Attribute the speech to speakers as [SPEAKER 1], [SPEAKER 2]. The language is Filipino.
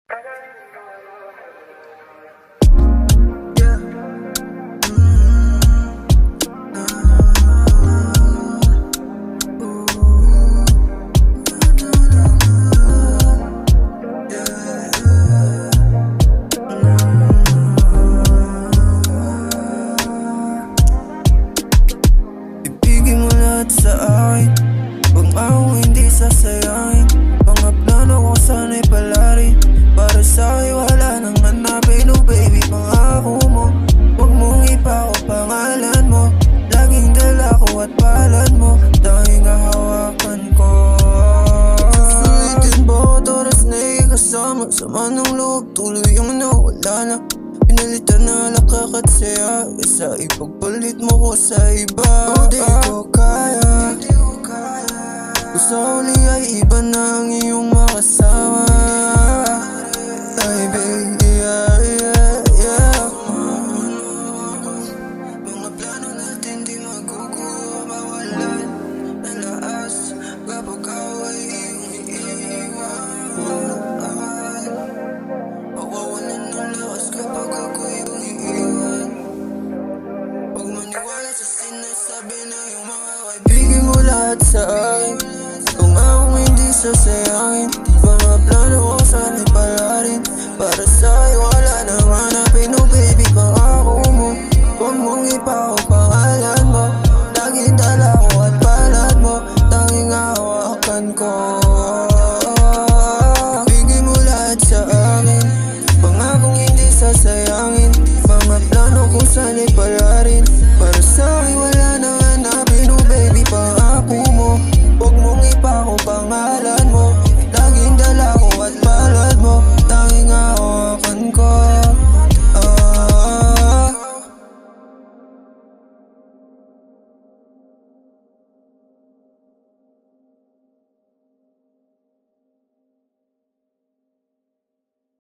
[SPEAKER 1] Ibigay mo lahat sa akin, huwag ako hindi sasayangin. Mga plano ko sana'y palarin, para sa'yo wala nang hanapin. Oh baby, pangako mo, huwag mong ipa ko pangalan mo. Laging dala ko at palad mo, tanging hahawakan ko. Sulitin bawat oras na ikasama, sama ng loob, tuloy yung nawala na. Pinalitan na lakak at saya, kaysa ipagpalit mo ko sa iba. Oh, di ko kaya, kung sa huli ay iba na ang iyong makasama. Ay baby, yeah, yeah, yeah. Mga plano natin di magugulo, mawalan na laas kapag ako ay iyong iiwan. Mawawalan ng lakas kapag ako iyong iiwan. Huwag maniwala sa sinasabi na yung mga kaibigan mo lahat sa akin, kung akong hindi sasayangin. Mga plano ko sana'y palarin, para sa'yo wala nang hanapin. Oh baby, pangako mo, huwag mong ipa ko pangalan mo. Laging dala ko at palad mo, tanging hawakan ko. Ibigay mo lahat sa akin, pangakong hindi sasayangin. Mga plano ko sana'y palarin,